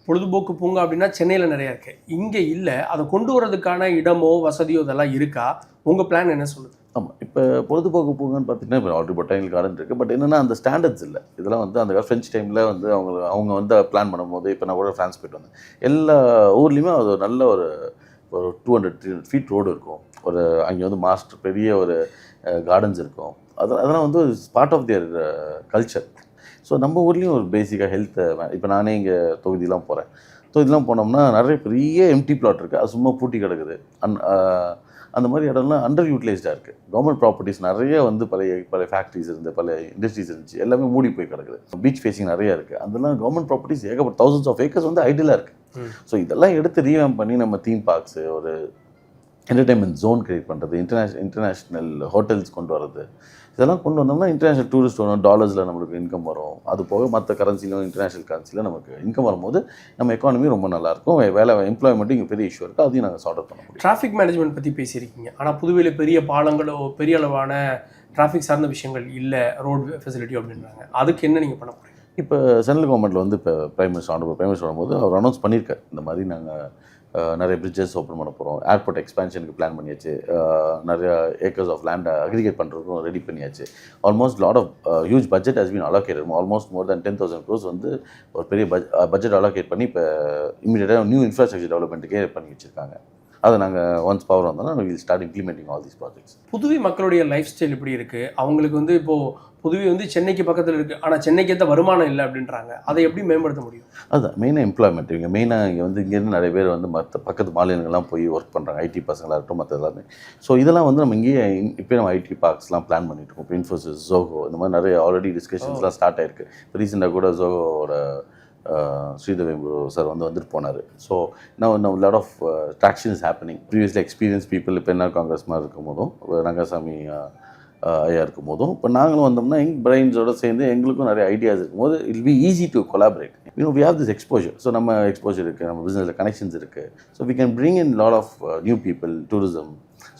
பொழுதுபோக்கு பூங்கா அப்படின்னா சென்னையில் நிறையா இருக்குது, இங்கே இல்லை. அதை கொண்டு வரதுக்கான இடமோ வசதியோ இதெல்லாம் இருக்கா? உங்கள் பிளான் என்ன சொல்லுது? ஆமாம், இப்போ பொழுதுபோக்கு பூங்கான்னு பார்த்தீங்கன்னா இப்போ ஆல்ரெடி பொட்டானிக்கல் கார்டன் இருக்குது. பட் என்னென்னா அந்த ஸ்டாண்டர்ட்ஸ் இல்லை. இதெல்லாம் வந்து அந்த ஃப்ரெஞ்ச் டைமில் வந்து அவங்க வந்து பிளான் பண்ணும்போது, இப்போ நான் கூட ஃப்ரான்ஸ் போய்ட்டு வந்தேன், எல்லா ஊர்லேயுமே அது ஒரு நல்ல ஒரு 200 ஃபீட் ரோடு இருக்கும். ஒரு அங்கே வந்து மாஸ்டர் பெரிய ஒரு கார்டன்ஸ் இருக்கும். அதெல்லாம் வந்து part of their culture. So நம்ம ஊர்லேயும் ஒரு பேசிக்காக ஹெல்த்தை இப்போ நானே இங்கே தொகுதியெலாம் போனோம்னா நிறைய பெரிய எம்டி பிளாட் இருக்குது. அது சும்மா பூட்டி கிடக்குது. அந்த மாதிரி இடம்லாம் அண்டர் யூட்டிலைஸ்டாக இருக்குது. கவர்மெண்ட் ப்ராப்பர்ட்டிஸ் நிறைய வந்து பழைய ஃபேக்ட்ரிஸ் இருந்து, பழைய இண்டஸ்ட்ரீஸ் இருந்துச்சு, எல்லாமே மூடி போய் கிடக்குது. பீச் ஃபேஸிங் நிறையா இருக்குது. அதெல்லாம் கவர்மெண்ட் ப்ராப்பர்ட்டிஸ் ஏகப்பட்ட thousands of acres வந்து ஐடியலாக இருக்குது. ஸோ இதெல்லாம் எடுத்து ரீவேம் பண்ணி நம்ம தீம் பார்க்ஸு, ஒரு என்டர்டைன்மெண்ட் ஜோன் கிரியேட் பண்ணுறது, இன்டர்நேஷ்னல் ஹோட்டல்ஸ் கொண்டு வரது, இதெல்லாம் கொண்டு வந்தோம்னா இன்டர்நேஷ்னல் டூரிஸ்ட் வரும், டாலர்ஸில் நம்மளுக்கு இன்கம் வரும். அது போக மற்ற கரன்சிலும் இன்டர்நேஷ்னல் கரன்சியில் நமக்கு இன்கம் வரும்போது நம்ம எக்கானமி ரொம்ப நல்லாயிருக்கும். வேலை எம்ப்ளாய்மெண்ட்டும் இங்கே பெரிய இஷ்யூ இருக்குது. அதையும் நாங்கள் சார்ட் அவுட் பண்ண முடியும். டிராஃபிக் மேனேஜ்மெண்ட் பற்றி பேசியிருக்கீங்க. ஆனால் புதுவையில் பெரிய பாலங்களோ பெரிய அளவான டிராஃபிக் சார்ந்த விஷயங்கள் இல்லை, ரோடு ஃபெசிலிட்டி அப்படின்றாங்க. அதுக்கு என்ன நீங்கள் பண்ண போகிறீங்க? இப்போ சென்ட்ரல் கவர்மெண்ட்டில் வந்து இப்போ பிரைம் மினிஸ்டர் வரும்போது அவர் அனௌன்ஸ் பண்ணியிருக்கார், இந்த மாதிரி நாங்கள் நிறைய பிரிட்ஜஸ் ஓப்பன் பண்ண போகிறோம், ஏர்போர்ட் எக்ஸ்பேன்ஷனுக்கு பிளான் பண்ணியாச்சு, நிறைய ஏக்கர்ஸ் ஆஃப் லேண்டை அக்ரிகேட் பண்ணுறதுக்கும் ரெடி பண்ணியாச்சு. Almost lot of huge budget has been allocated. Almost more then 10,000 crores வந்து ஒரு பெரிய பட்ஜெட் அலோகேட் பண்ணி இப்போ இமீடியட்டாக நியூ இன்ஃப்ராஸ்ட்ரக்சர் டெவலப்மெண்ட்டுக்கே பண்ணி வச்சுருக்காங்க. அதை நாங்கள் ஒன்ஸ் பவர் வந்தோம்னா will start implementing all these projects. Puduvai மக்களுடைய லைஃப் ஸ்டைல் எப்படி இருக்குது? அவங்களுக்கு வந்து இப்போது புதுவை வந்து சென்னைக்கு பக்கத்தில் இருக்குது, ஆனால் சென்னைக்கு ஏற்ற வருமானம் இல்லை அப்படின்றாங்க. அதை எப்படி மேம்படுத்த முடியும்? அதுதான் மெயினாக எம்ப்ளாய்மெண்ட். இங்கே மெயினாக இங்கே வந்து இங்கேருந்து நிறைய பேர் வந்து மற்ற பக்கத்து மாநிலங்கள்லாம் போய் ஒர்க் பண்ணுறாங்க, ஐடி பசங்களாக இருக்கட்டும், மற்ற எல்லாமே. ஸோ இதெல்லாம் வந்து நம்ம இங்கேயே இப்போ நம்ம ஐடி பார்க்ஸ்லாம் பிளான் பண்ணிட்டு இருக்கோம். இப்போ இன்ஃபோசிஸ், ஜோகோ, இந்த மாதிரி நிறைய ஆல்ரெடி டிஸ்கஷன்ஸ்லாம் ஸ்டார்ட் ஆயிருக்கு. இப்போ ரீசெண்டாக கூட ஜோகோவோட ஸ்ரீதவேம்பு சார் வந்துட்டு போனார். ஸோ நான் lot of traction is happening. Previously experience people இப்போ என்ன காங்கிரஸ் மாதிரி இருக்கும் போதும், ரங்கசாமி ஐயா இருக்கும் போதும், இப்போ நாங்களும் வந்தோம்னா எங்கள் பிரெயின்ஸோடு சேர்ந்து எங்களுக்கும் நிறைய ஐடியாஸ் இருக்கும்போது it will be easy to collaborate. We have this exposure. So நம்ம எக்ஸ்போஜர் இருக்குது, நம்ம பிஸ்னஸில் கனெக்ஷன்ஸ் இருக்குது. So we can bring in lot of new people, tourism.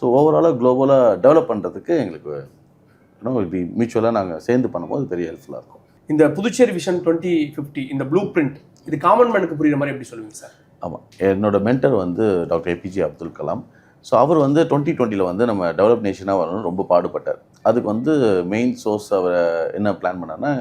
So ஓவராலாக குளோபலாக டெவலப் பண்ணுறதுக்கு எங்களுக்கு இப்படி மியூச்சுவலாக நாங்கள் சேர்ந்து பண்ணும்போது பெரிய ஹெல்ப்ஃபுல்லாக இருக்கும். இந்த புதுச்சேரி விஷன் 2050 இந்த ப்ளூ பிரிண்ட் இது காமன் மேனுக்கு புரியுற மாதிரி எப்படி சொல்லுவீங்க சார்? ஆமாம், என்னோட மென்டர் வந்து doctor APJ Abdul Kalam. So அவர் வந்து 2020 வந்து நம்ம டெவலப் நேஷனாக வரணும்னு ரொம்ப பாடுபட்டார். அதுக்கு வந்து மெயின் சோர்ஸ் அவரை என்ன பிளான் பண்ணார்னா,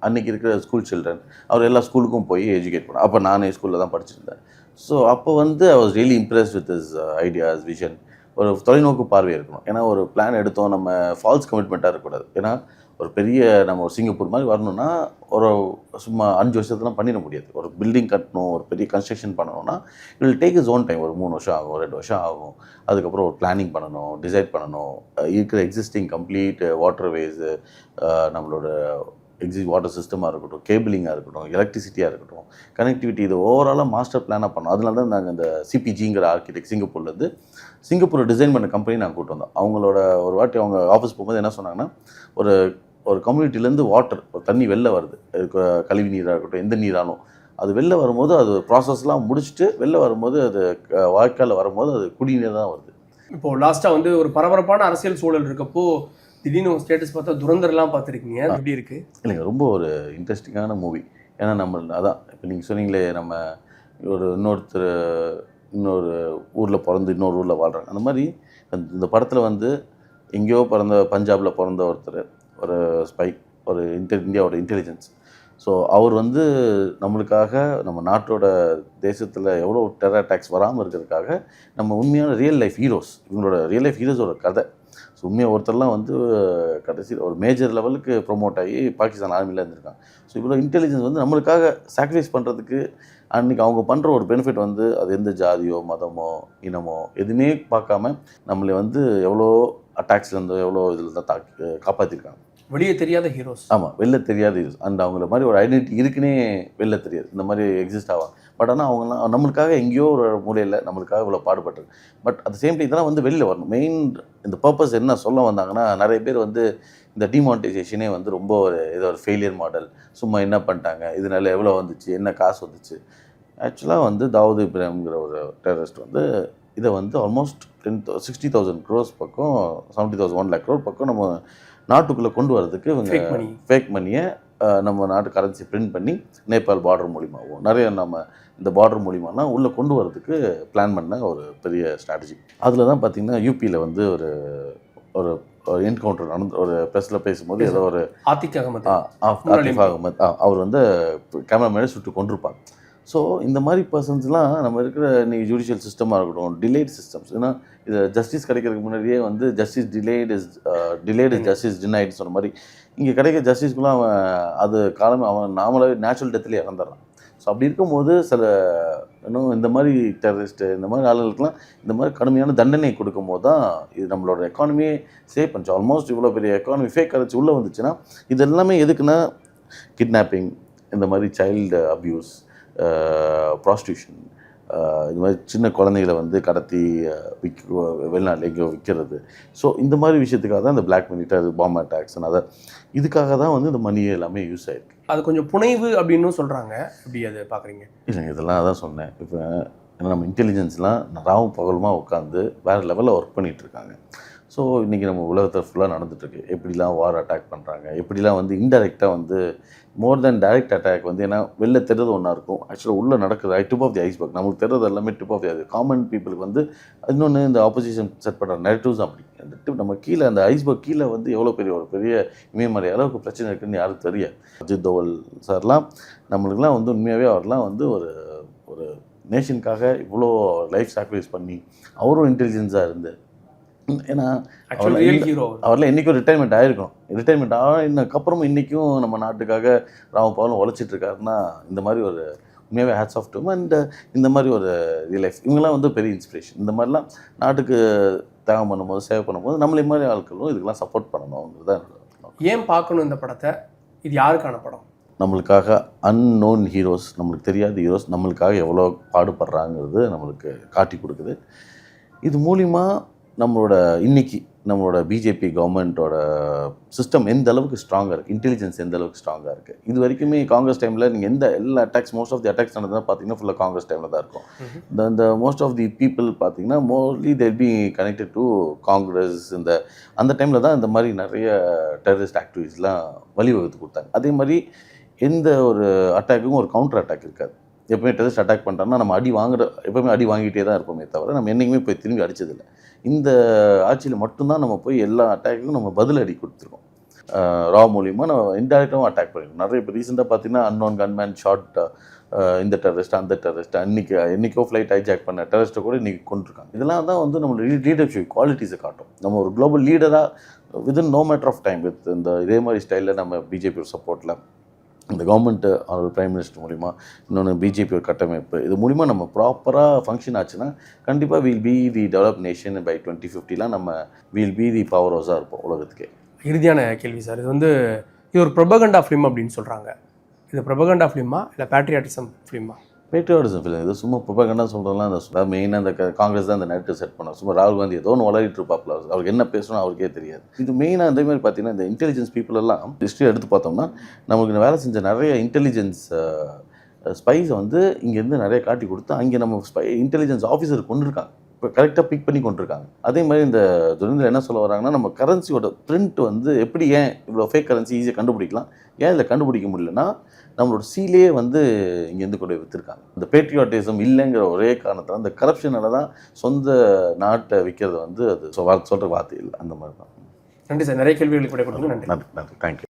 அன்றைக்கி இருக்கிற ஸ்கூல் சில்ட்ரன் அவர் எல்லா ஸ்கூலுக்கும் போய் எஜுகேட் பண்ணார். அப்போ நானே ஸ்கூலில் தான் படிச்சிருந்தேன். ஸோ அப்போ வந்து I was really impressed with his ideas, vision. ஒரு தொலைநோக்கு பார்வை இருக்கணும். ஏன்னா ஒரு பிளான் எடுத்தோம், நம்ம ஃபால்ஸ் கமிட்மெண்ட்டாக இருக்கக்கூடாது. ஏன்னா ஒரு பெரிய நம்ம ஒரு சிங்கப்பூர் மாதிரி வரணும்னா ஒரு சும்மா 5 வருஷத்துலாம் பண்ணிட முடியாது. ஒரு பில்டிங் கட்டணும், ஒரு பெரிய கன்ஸ்ட்ரக்ஷன் பண்ணணும்னா it will take is own time. ஒரு 3 வருஷம் ஆகும், 2 வருஷம் ஆகும். அதுக்கப்புறம் ஒரு பிளானிங் பண்ணணும், டிசைட் பண்ணணும், இருக்கிற எக்ஸிஸ்டிங் கம்ப்ளீட் வாட்டர்வேஸு, நம்மளோட வாட்டர் சிஸ்டமாக இருக்கட்டும், கேபிளிங்காக இருக்கட்டும், எலக்ட்ரிசிட்டியாக இருக்கட்டும், கனெக்டிவிட்டி, இது ஓவராலாக மாஸ்டர் பிளானாக பண்ணோம். அதனால தான் நாங்கள் இந்த சிபிஜிங்கிற ஆர்கிடெக்ட் சிங்கப்பூர்லேருந்து சிங்கப்பூரை டிசைன் பண்ண கம்பெனி நாங்கள் கூட்டு வந்தோம். அவங்களோட ஒரு வாட்டி அவங்க ஆஃபீஸ் போகும்போது என்ன சொன்னாங்கன்னா, ஒரு கம்யூனிட்டிலேருந்து வாட்டர், ஒரு தண்ணி வெளில வருது, கழிவு நீராக இருக்கட்டும், எந்த நீராலும் அது வெளில வரும்போது அது ப்ராசஸ்லாம் முடிச்சுட்டு வெளில வரும்போது அது வாய்க்காலில் வரும்போது அது குடிநீர் தான் வருது. இப்போது லாஸ்ட்டாக வந்து ஒரு பரபரப்பான அரசியல் சூழல் இருக்கப்போ திடீர்னு ஒரு ஸ்டேட்டஸ் பார்த்தா துரந்தர்லாம் பார்த்துருக்கீங்க, எப்படி இருக்குது? இல்லைங்க, ரொம்ப ஒரு இன்ட்ரெஸ்டிங்கான மூவி. ஏன்னா நம்ம அதான் இப்போ நீங்கள் சொன்னீங்களே, நம்ம இன்னொரு ஊரில் பிறந்து இன்னொரு ஊரில் வாழ்கிறாங்க. அந்த மாதிரி இந்த படத்தில் வந்து எங்கேயோ பஞ்சாபில் பிறந்த ஒருத்தர், ஒரு ஸ்பை, ஒரு இந்தியாவோட இன்டெலிஜென்ஸ். ஸோ அவர் வந்து நம்மளுக்காக நம்ம நாட்டோட தேசத்தில் எவ்வளோ டெரர் அட்டாக்ஸ் வராமல் இருக்கிறதுக்காக நம்ம உண்மையான ரியல் லைஃப் ஹீரோஸ், இவங்களோட ரியல் லைஃப் ஹீரோஸோட கதை. ஸோ உண்மையாக ஒருத்தர்லாம் வந்து கடைசியில் ஒரு மேஜர் லெவலுக்கு ப்ரொமோட் ஆகி பாகிஸ்தான் ஆர்மியில் இருந்திருக்காங்க. ஸோ இவ்வளோ இன்டெலிஜென்ஸ் வந்து நம்மளுக்காக சாக்ரிஃபைஸ் பண்ணுறதுக்கு அன்றைக்கி அவங்க பண்ணுற ஒரு பெனிஃபிட் வந்து அது எந்த ஜாதியோ மதமோ இனமோ எதுவுமே பார்க்காம நம்மளை வந்து எவ்வளோ அட்டாக்ஸ்லேருந்து எவ்வளோ இதில் தான் காப்பாற்றிருக்காங்க. வெளியே தெரியாத ஹீரோஸ். ஆமாம், வெளில தெரியாது. அந்த அவங்கள மாதிரி ஒரு ஐடென்டிட்டி இருக்குன்னே வெளில தெரியாது. இந்த மாதிரி எக்ஸிஸ்ட் ஆகும். பட் ஆனால் அவங்கலாம் நம்மளுக்காக எங்கேயோ ஒரு மூலையில் நம்மளுக்காக இவ்வளோ பாடுபட்டு, பட் அட் சேம் டைம் இதெல்லாம் வந்து வெளியில் வரணும். மெயின் இந்த பர்பஸ் என்ன சொல்ல வந்தாங்கன்னா, நிறைய பேர் வந்து இந்த டிமானிட்டைசேஷனே வந்து ரொம்ப ஏதோ ஒரு ஃபெயிலியர் மாடல், சும்மா என்ன பண்ணிட்டாங்க, இதனால எவ்வளோ வந்துச்சு, என்ன காசு வந்துச்சு. ஆக்சுவலாக வந்து தாவூத் இப்ராஹிம்ங்கிற ஒரு டெரரிஸ்ட் வந்து இதை வந்து ஆல்மோஸ்ட் 60,000 crores பக்கம், 70,000 1 lakh crore பக்கம் நம்ம நாட்டுக்குள்ளே கொண்டு வரதுக்கு இவங்க ஃபேக் மணியை நம்ம நாட்டு கரன்சி பிரிண்ட் பண்ணி நேபாள் பார்டர் மூலிமாவும் நிறைய நம்ம இந்த பார்டர் மூலிமாலாம் உள்ளே கொண்டு வரதுக்கு பிளான் பண்ண ஒரு பெரிய ஸ்ட்ராட்டஜி. அதில் தான் பார்த்திங்கன்னா யூபியில் வந்து ஒரு ஒரு என்கவுண்டர் நடந்து ஒரு ப்ரெஸ்ஸில் பேசும்போது ஏதோ ஒரு ஆத்திக் அகமது அவர் வந்து கேமராமேனே சுட்டு கொண்டிருப்பாங்க. ஸோ இந்த மாதிரி பர்சன்ஸ்லாம் நம்ம இருக்கிற இன்றைக்கி ஜுடிஷியல் சிஸ்டமாக இருக்கட்டும், டிலேட் சிஸ்டம்ஸ். ஏன்னா இது ஜஸ்டிஸ் கிடைக்கிறதுக்கு முன்னாடியே வந்து justice delayed is justice denied சொன்ன மாதிரி இங்கே கிடைக்கிற ஜஸ்டிஸ்க்குலாம் அவன் அது காலமே அவன் நாமளாகவே நேச்சுரல் டெத்லேயே இறந்துடுறான். ஸோ அப்படி இருக்கும்போது சில இன்னும் இந்த மாதிரி டெரரிஸ்ட்டு இந்த மாதிரி ஆளுகளுக்கெல்லாம் இந்த மாதிரி கடுமையான தண்டனை கொடுக்கும் போது தான் இது நம்மளோட எக்கானமியே சேவ் பண்ணிச்சு. ஆல்மோஸ்ட் இவ்வளோ பெரிய எக்கானமி ஃபேக் கரன்சி உள்ளே வந்துச்சுன்னா இது எல்லாமே எதுக்குன்னா கிட்னாப்பிங், இந்த மாதிரி சைல்டு அப்யூஸ், ப்ராஸ்டியூஷன், இது மாதிரி சின்ன குழந்தைகளை வந்து கடத்தி வெளிநாட்டில் எங்கேயோ விற்கிறது. ஸோ இந்த மாதிரி விஷயத்துக்காக தான் இந்த பிளாக் மணி, பாம் அட்டாக்ஸ், அதை இதுக்காக தான் வந்து இந்த மணியே எல்லாமே யூஸ் ஆகிருக்கு. அது கொஞ்சம் புனைவு அப்படின்னு சொல்கிறாங்க. எப்படி அதை பார்க்குறீங்க? இல்லைங்க, இதெல்லாம் அதான் சொன்னேன். இப்போ நம்ம இன்டெலிஜென்ஸ்லாம் ராவும் பகலுமா உட்காந்து வேறு லெவலில் ஒர்க் பண்ணிகிட்ருக்காங்க. ஸோ இன்றைக்கி நம்ம உலகத்தை ஃபுல்லாக நடந்துகிட்ருக்கு. எப்படிலாம் வார் அட்டாக் பண்ணுறாங்க, எப்படிலாம் வந்து இன்டெரக்டாக வந்து மோர் தேன் டைரக்ட் அட்டாக் வந்து, ஏன்னா வெளில தெரிறது ஒன்றா இருக்கும், ஆக்சுவலாக உள்ளே நடக்குது டிப் ஆஃப் தி ஐஸ்பர்க். நமக்கு தெரிறது எல்லாமே tip of the iceberg. Common பீப்புளுக்கு வந்து இன்னொன்று இந்த ஆப்போசிஷன் செட் பண்ணுற நெரட்டிவ்ஸ் அப்படி அந்த டிப் நம்ம கீழே அந்த ஐஸ்பர்க் கீழே வந்து எவ்வளோ பெரிய இமயமலை அளவுக்கு பிரச்சனை இருக்குதுன்னு யாரும் தெரியாது. அஜித் தோவல் சார்லாம் நம்மளுக்குலாம் வந்து உண்மையாகவே அவர்லாம் வந்து ஒரு நேஷனுக்காக இவ்வளோ லைஃப் சாக்ரிஃபைஸ் பண்ணி அவரும் இன்டெலிஜென்ஸாக இருந்து, ஏன்னா அவர்லாம் இன்றைக்கும் ரிட்டைர்மெண்ட் ஆகிருக்கணும். ரிட்டைர்மெண்ட் ஆனதுக்கப்புறமும் இன்றைக்கும் நம்ம நாட்டுக்காக ராமபாலும் உழைச்சிட்டு இருக்காருன்னா இந்த மாதிரி ஒரு உண்மையாகவே ஹேட்ஸ் ஆஃப் டு அண்ட் இந்த மாதிரி ஒரு ரியல் லைஃப் இவங்கெல்லாம் வந்து பெரிய இன்ஸ்பிரேஷன். இந்த மாதிரிலாம் நாட்டுக்கு தியாகம் பண்ணும்போது, சேவ் பண்ணும்போது நம்மளே மாதிரி ஆட்களும் இதுக்கெல்லாம் சப்போர்ட் பண்ணணுங்கிறது தான். ஏன் பார்க்கணும் இந்த படத்தை? இது யாருக்கான படம்? நம்மளுக்காக அன்னோன் ஹீரோஸ், நம்மளுக்கு தெரியாத ஹீரோஸ் நம்மளுக்காக எவ்வளோ பாடுபடுறாங்கிறது நம்மளுக்கு காட்டி கொடுக்குது. இது மூலிமா நம்மளோட இன்றைக்கி நம்மளோட பிஜேபி கவர்மெண்ட்டோட சிஸ்டம் எந்த அளவுக்கு ஸ்ட்ராங்காக இருக்குது, இன்டெலிஜென்ஸ் எந்த அளவுக்கு ஸ்ட்ராங்காக இருக்குது. இது வரைக்குமே காங்கிரஸ் டைமில் நீங்கள் எல்லா attacks, most of the attacks நடந்ததுன்னா பார்த்தீங்கன்னா ஃபுல்லாக காங்கிரஸ் டைமில் தான் இருக்கும். இந்த மோஸ்ட் ஆஃப் தி பீப்புள் பார்த்தீங்கன்னா mostly they'll be connected to Congress. அந்த டைமில் தான் இந்த மாதிரி நிறைய டெரரிஸ்ட் ஆக்டிவிட்டீஸ்லாம் வழிவகுத்து கொடுத்தாங்க. அதே மாதிரி எந்த ஒரு அட்டாக்குக்கும் ஒரு கவுண்டர் அட்டாக் இருக்காது. எப்போயுமே டெரரிஸ்ட் அட்டாக் பண்ணுறோன்னா நம்ம எப்போயுமே அடி வாங்கிட்டே தான் இருப்போமே தவிர நம்ம என்றைக்குமே போய் திரும்பி அடித்ததில்லை. இந்த ஆட்சியில் மட்டும்தான் நம்ம போய் எல்லா அட்டாக்குக்கும் நம்ம பதில் அடி கொடுத்துருக்கோம். ரா மூலியமாக நம்ம இன்டெரக்டாகவும் அட்டாக் பண்ணிருக்கோம். நிறைய இப்போ ரீசெண்டாக பார்த்தீங்கன்னா அன்னோன் கன்மேன் ஷாட் இந்த டெரரிஸ்ட் அந்த டெரரிஸ்ட் என்றைக்கோ ஃப்ளைட் ஹைஜாக் பண்ண டெரரிஸ்ட்டை கூட இன்றைக்கி கொண்டிருக்காங்க. இதெல்லாம் தான் வந்து நம்மளோட லீடர்ஷிப் குவாலிட்டிஸை காட்டும். நம்ம ஒரு குளோபல் லீடராக within no matter of time with இதே மாதிரி ஸ்டைலில் நம்ம பிஜேபி சப்போர்ட்டில் இந்த கவர்மெண்ட்டு அவர் பிரைம் மினிஸ்டர் மூலிமா, இன்னொன்று பிஜேபி ஒரு கட்டமைப்பு, இது மூலிமா நம்ம ப்ராப்பராக ஃபங்க்ஷன் ஆச்சுன்னா கண்டிப்பாக will be the develop nation by 2050. நம்ம வில் பி தி பவர் ஹவுஸாக இருப்போம் உலகத்துக்கே. இறுதியான கேள்வி சார், இது ஒரு ப்ரொபகண்டா ஃபிலிம் அப்படின்னு சொல்கிறாங்க. இது ப்ரொபகண்டா ஃபிலிமா இல்லை பேட்ரியாட்டிசம் ஃபிலிமா? Patriotism film. இது சும்மா ப்ரொபகண்டா சொல்கிறதுலாம் அந்த மெயினாக அந்த காங்கிரஸ் தான் அந்த நெரட்டிவ் செட் பண்ணோம். சும்மா ராகுல் காந்தி ஏதோ ஒன்று வளரிட்டு இருப்பாப்ல, அவருக்கு என்ன பேசணும் அவருக்கே தெரியாது. இது மெயினாக அதே மாதிரி பார்த்தீங்கன்னா இந்த இன்டெலிஜென்ஸ் பீப்புள் எல்லாம் ஹிஸ்ட்ரி எடுத்து பார்த்தோம்னா நமக்கு வேலை செஞ்ச நிறைய இன்டெலிஜென்ஸ் ஸ்பைஸை வந்து இங்கேருந்து நிறைய காட்டி கொடுத்து அங்கே நம்ம இன்டெலிஜென்ஸ் ஆஃபீஸர் கொண்டு இருக்காங்க, இப்போ கரெக்டாக பிக் பண்ணி கொண்டிருக்காங்க. அதே மாதிரி இந்த துரேந்திரன் என்ன சொல்ல வராங்கன்னா, நம்ம கரன்சியோட பிரிண்ட் வந்து எப்படி ஏன் இவ்வளோ ஃபேக் கரன்சி ஈஸியாக கண்டுபிடிக்கலாம், ஏன் இதில் கண்டுபிடிக்க முடியலன்னா நம்மளோட சீலே வந்து இங்கேருந்து கொண்டு விற்றுருக்காங்க. இந்த பேட்ரியாட்டிசம் இல்லைங்கிற ஒரே காரணத்தில் அந்த கரப்ஷனால தான் சொந்த நாட்டை விற்கிறது வந்து அது சொல்கிற வார்த்தை இல்லை. அந்த மாதிரி தான். நன்றி சார், நிறைய கேள்விகளுக்கு விடை கொடுங்க. நன்றி. நன்றி, தேங்க்யூ.